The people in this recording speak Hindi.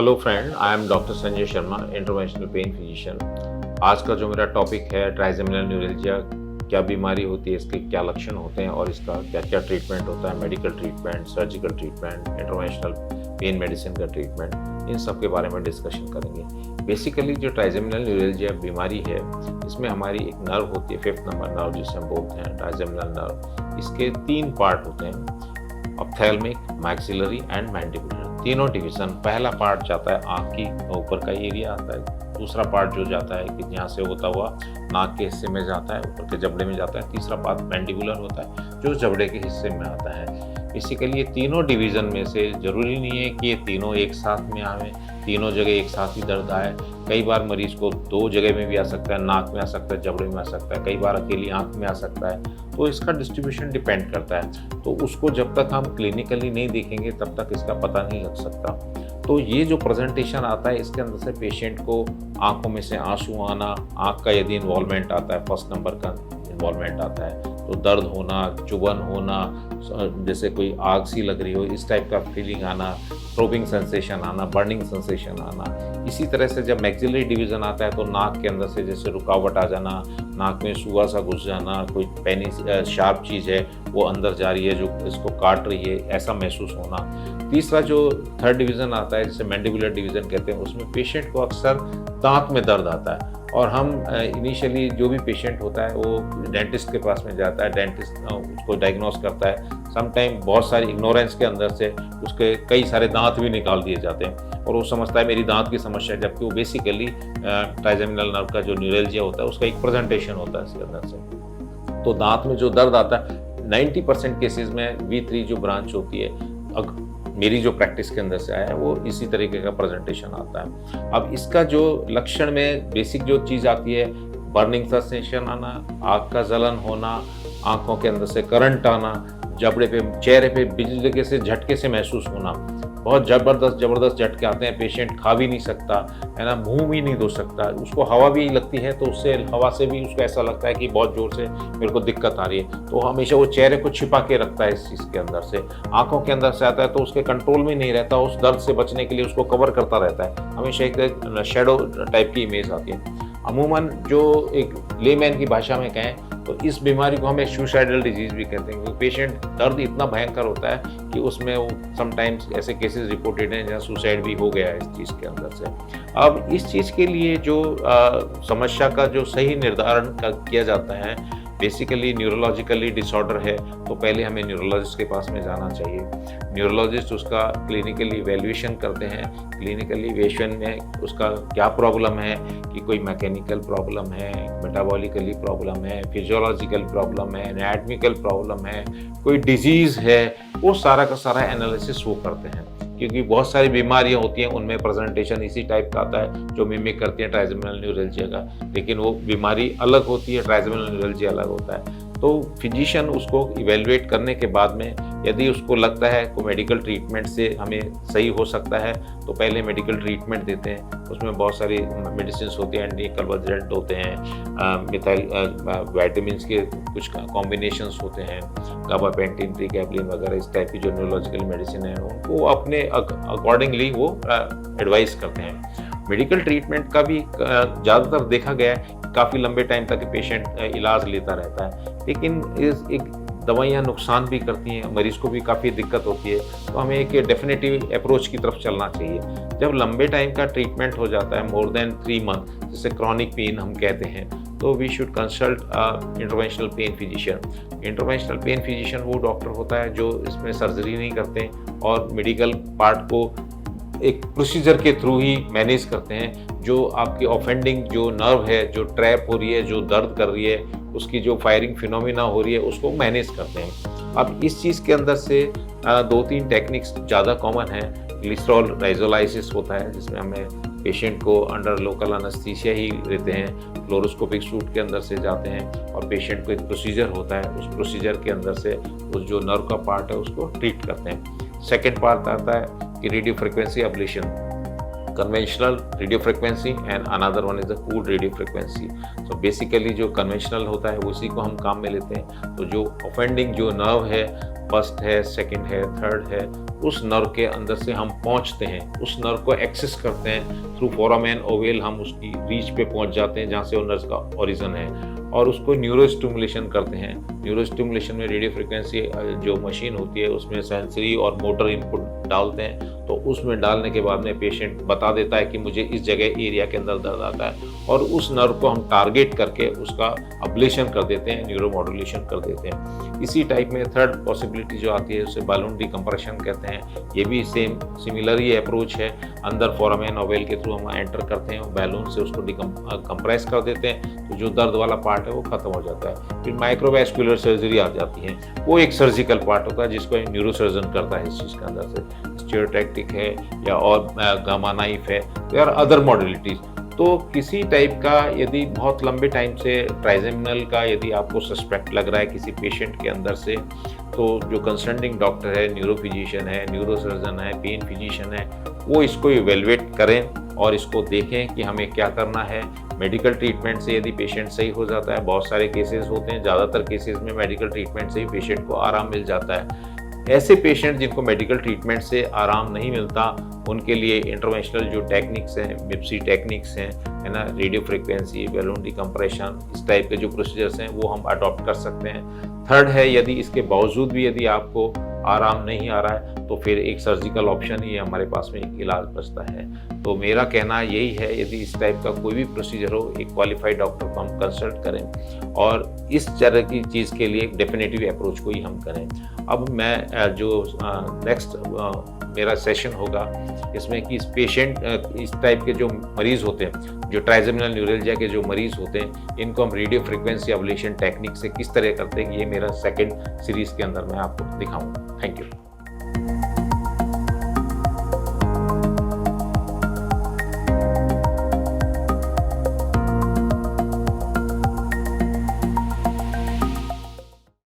Hello friend, I am doctor Sanjay Sharma, interventional pain physician. आज का जो मेरा टॉपिक है ट्राइजेमिनल न्यूरैल्जिया, क्या बीमारी होती है, इसके क्या लक्षण होते हैं और इसका क्या क्या ट्रीटमेंट होता है, medical treatment, surgical treatment, interventional pain medicine का ट्रीटमेंट, इन सब के बारे में डिस्कशन करेंगे। बेसिकली जो ट्राइजेमिनल न्यूरैल्जिया बीमारी है, इसमें हमारी एक नर्व होती है, 5th नंबर नर्व जिसे हम बोलते हैं ट्राइजेमिनल नर्व। इसके 3 पार्ट होते हैं, ऑप्थेल्मिक, मैक्सिलरी एंड मैंडिबुलर। तीनों डिवीजन, पहला पार्ट जाता है आँख की ऊपर का एरिया आता है, दूसरा पार्ट जो जाता है कि यहाँ से होता हुआ नाक के हिस्से में जाता है, ऊपर के जबड़े में जाता है, तीसरा पार्ट मैंडिबुलर होता है जो जबड़े के हिस्से में आता है। बेसिकली ये तीनों डिवीज़न में से ज़रूरी नहीं है कि ये तीनों एक साथ में आए, तीनों जगह एक साथ ही दर्द आए। कई बार मरीज़ को 2 जगह में भी आ सकता है, नाक में आ सकता है, जबड़े में आ सकता है, कई बार अकेली आँख में आ सकता है। तो इसका डिस्ट्रीब्यूशन डिपेंड करता है। तो उसको जब तक हम क्लिनिकली नहीं देखेंगे तब तक इसका पता नहीं लग सकता। तो ये जो प्रेजेंटेशन आता है, इसके अंदर से पेशेंट को आँखों में से आंसू आना, आँख का यदि इन्वॉल्वमेंट आता है, 1st नंबर का इन्वॉल्वमेंट आता है, तो दर्द होना, चुभन होना, जैसे कोई आग सी लग रही हो, इस टाइप का फीलिंग आना, प्रोबिंग सेंसेशन आना, बर्निंग सेंसेशन आना। इसी तरह से जब मैक्सिलरी डिवीज़न आता है तो नाक के अंदर से जैसे रुकावट आ जाना, नाक में सुआ सा घुस जाना, कोई पैनी शार्प चीज़ है वो अंदर जा रही है जो इसको काट रही है, ऐसा महसूस होना। तीसरा जो 3rd डिवीज़न आता है जिसे मैंडिबुलर डिवीज़न कहते हैं, उसमें पेशेंट को अक्सर दांत में दर्द आता है और हम इनिशियली जो भी पेशेंट होता है वो डेंटिस्ट के पास में जाता है, डेंटिस्ट उसको डायग्नोस करता है। समटाइम बहुत सारी इग्नोरेंस के अंदर से उसके कई सारे दांत भी निकाल दिए जाते हैं और वो समझता है मेरी दांत की समस्या है, जबकि वो बेसिकली ट्राइजेमिनल नर्व का जो न्यूरैल्जिया होता है उसका एक प्रेजेंटेशन होता है इसके अंदर से। तो दांत में जो दर्द आता है 90% केसेस में V3 जो ब्रांच होती है, मेरी जो प्रैक्टिस के अंदर से आया है वो इसी तरीके का प्रेजेंटेशन आता है। अब इसका जो लक्षण में बेसिक जो चीज़ आती है, बर्निंग सेंसेशन आना, आँख का जलन होना, आँखों के अंदर से करंट आना, जबड़े पे, चेहरे पे बिजली के से झटके से महसूस होना, बहुत ज़बरदस्त झटके आते हैं, पेशेंट खा भी नहीं सकता है ना, मुंह भी नहीं धो सकता, उसको हवा भी लगती है तो उससे हवा से भी उसको ऐसा लगता है कि बहुत ज़ोर से मेरे को दिक्कत आ रही है। तो हमेशा वो चेहरे को छिपा के रखता है इस चीज़ के अंदर से। आंखों के अंदर से आता है तो उसके कंट्रोल में नहीं रहता, उस दर्द से बचने के लिए उसको कवर करता रहता है, हमेशा एक शैडो टाइप की इमेज आती है। अमूमन जो एक लेमैन की भाषा में कहें तो इस बीमारी को हम एक सुसाइडल डिजीज़ भी कहते हैं, क्योंकि पेशेंट दर्द इतना भयंकर होता है कि उसमें वो समटाइम्स ऐसे केसेस रिपोर्टेड हैं जहाँ सुसाइड भी हो गया है इस चीज़ के अंदर से। अब इस चीज़ के लिए जो समस्या का जो सही निर्धारण किया जाता है, बेसिकली न्यूरोलॉजिकली डिसऑर्डर है तो पहले हमें न्यूरोलॉजिस्ट के पास में जाना चाहिए। न्यूरोलॉजिस्ट उसका क्लिनिकली इवैल्यूएशन करते हैं, क्लिनिकली इवैल्यूएशन में उसका क्या प्रॉब्लम है, कि कोई मैकेनिकल प्रॉब्लम है, मेटाबॉलिकली प्रॉब्लम है, फिजियोलॉजिकल प्रॉब्लम है, एनाटॉमिकल प्रॉब्लम है, कोई डिजीज़ है, वो सारा का सारा एनालिसिस वो करते हैं। क्योंकि बहुत सारी बीमारियां होती हैं उनमें प्रेजेंटेशन इसी टाइप का आता है जो मिमिक करती है ट्राइजेमिनल न्यूरैल्जिया का, लेकिन वो बीमारी अलग होती है, ट्राइजेमिनल न्यूरैल्जिया अलग होता है। तो फिजिशियन उसको इवेलुएट करने के बाद में यदि उसको लगता है को मेडिकल ट्रीटमेंट से हमें सही हो सकता है तो पहले मेडिकल ट्रीटमेंट देते हैं। उसमें बहुत सारी मेडिसिन होती हैं, एंटी कन्वर्जेंट होते हैं, मिथाइल विटामिन्स के कुछ कॉम्बिनेशंस होते हैं, गाबापेंटिन, प्रीगैबलिन वगैरह, इस टाइप की जो न्यूरोलॉजिकल मेडिसिन है उनको अपने अकॉर्डिंगली वो एडवाइस करते हैं। मेडिकल ट्रीटमेंट का भी ज़्यादातर देखा गया है काफ़ी लंबे टाइम तक पेशेंट इलाज लेता रहता है, लेकिन इस एक दवाइयाँ नुकसान भी करती हैं, मरीज़ को भी काफ़ी दिक्कत होती है। तो हमें एक डेफिनेटिव अप्रोच की तरफ चलना चाहिए। जब लंबे टाइम का ट्रीटमेंट हो जाता है, मोर देन 3 मंथ, जिसे क्रॉनिक पेन हम कहते हैं, तो we should consult interventional pain physician. Interventional pain physician वो डॉक्टर होता है जो इसमें सर्जरी नहीं करते और मेडिकल पार्ट को एक प्रोसीजर के थ्रू ही मैनेज करते हैं। जो आपकी ऑफेंडिंग जो नर्व है, जो ट्रैप हो रही है, जो दर्द कर रही है, उसकी जो फायरिंग फिनोमिना हो रही है, उसको मैनेज करते हैं। अब इस चीज़ के अंदर से 2-3 टेक्निक्स ज़्यादा कॉमन है। ग्लिसरॉल राइजोलाइसिस होता है जिसमें हमें पेशेंट को अंडर लोकल एनेस्थीसिया ही लेते हैं, फ्लोरोस्कोपिक सूट के अंदर से जाते हैं और पेशेंट को एक प्रोसीजर होता है, उस प्रोसीजर के अंदर से उस जो नर्व का पार्ट है उसको ट्रीट करते हैं। सेकेंड पार्ट आता है कि radio frequency ablation. conventional radio frequency and another one is the cooled radio frequency. So basically जो conventional होता है उसी को हम काम में लेते हैं। तो जो offending जो nerve है, फर्स्ट है, सेकंड है, थर्ड है, उस नर्व के अंदर से हम पहुंचते हैं, उस नर्व को एक्सेस करते हैं थ्रू फोरामेन ओवेल, हम उसकी रीच पे पहुंच जाते हैं जहाँ से वो नर्व का ओरिजिन है और उसको न्यूरो स्टिमुलेशन करते हैं। न्यूरो स्टिमुलेशन में रेडियो फ्रिक्वेंसी जो मशीन होती है उसमें सेंसरी और मोटर इनपुट डालते हैं, तो उसमें डालने के बाद में पेशेंट बता देता है कि मुझे इस जगह एरिया के अंदर दर्द आता है और उस नर्व को हम टारगेट करके उसका अब्लेशन कर देते हैं, न्यूरो मॉड्यूलेशन कर देते हैं। इसी टाइप में थर्ड पॉसिबिलिटी जो आती है उसे बैलून डिकम्प्रेशन कहते हैं। ये भी सेम सिमिलर ही अप्रोच है। अंदर फोरामेन ओवेल के थ्रू हम एंटर करते हैं, बैलून से उसको कंप्रेस कर देते हैं, तो जो दर्द वाला पार्ट है वो खत्म हो जाता है। फिर माइक्रोवैस्कुलर सर्जरी आ जाती है, वो एक सर्जिकल पार्ट होता है जिसको न्यूरोसर्जन करता है इस चीज़ के अंदर से। स्टीरियोटैक्टिक है या और गामा नाइफ है या अदर मॉडलिटीज। तो किसी टाइप का यदि बहुत लंबे टाइम से ट्राइजेमिनल का यदि आपको सस्पेक्ट लग रहा है किसी पेशेंट के अंदर से, तो जो कंसल्टिंग डॉक्टर है, न्यूरो फिजिशियन है, न्यूरोसर्जन है, पेन फिजिशियन है, वो इसको इवेलुएट करें और इसको देखें कि हमें क्या करना है। मेडिकल ट्रीटमेंट से यदि पेशेंट सही हो जाता है, बहुत सारे केसेस होते हैं, ज़्यादातर केसेस में मेडिकल ट्रीटमेंट से ही पेशेंट को आराम मिल जाता है। ऐसे पेशेंट जिनको मेडिकल ट्रीटमेंट से आराम नहीं मिलता, उनके लिए इंटरवेंशनल जो टेक्निक्स हैं, मिप्सी टेक्निक्स हैं, है ना, रेडियो फ्रिक्वेंसी, बैलून डिकम्प्रेशन, इस टाइप के जो प्रोसीजर्स हैं वो हम अडॉप्ट कर सकते हैं। थर्ड है, यदि इसके बावजूद भी यदि आपको आराम नहीं आ रहा है तो फिर एक सर्जिकल ऑप्शन ही हमारे पास में एक इलाज बचता है। तो मेरा कहना यही है, यदि इस टाइप का कोई भी प्रोसीजर हो, एक क्वालिफाइड डॉक्टर को हम कंसल्ट करें और इस तरह की चीज़ के लिए डेफिनेटिव अप्रोच को ही हम करें। अब मैं जो नेक्स्ट मेरा सेशन होगा इसमें कि इस पेशेंट इस टाइप के जो मरीज़ होते हैं, जो ट्राइजेमिनल न्यूरल्जिया के जो मरीज़ होते हैं, इनको हम रेडियो फ्रिक्वेंसी एब्लेशन टेक्निक से किस तरह करते हैं, ये मेरा सेकंड सीरीज़ के अंदर मैं आपको दिखाऊंगा। Thank you.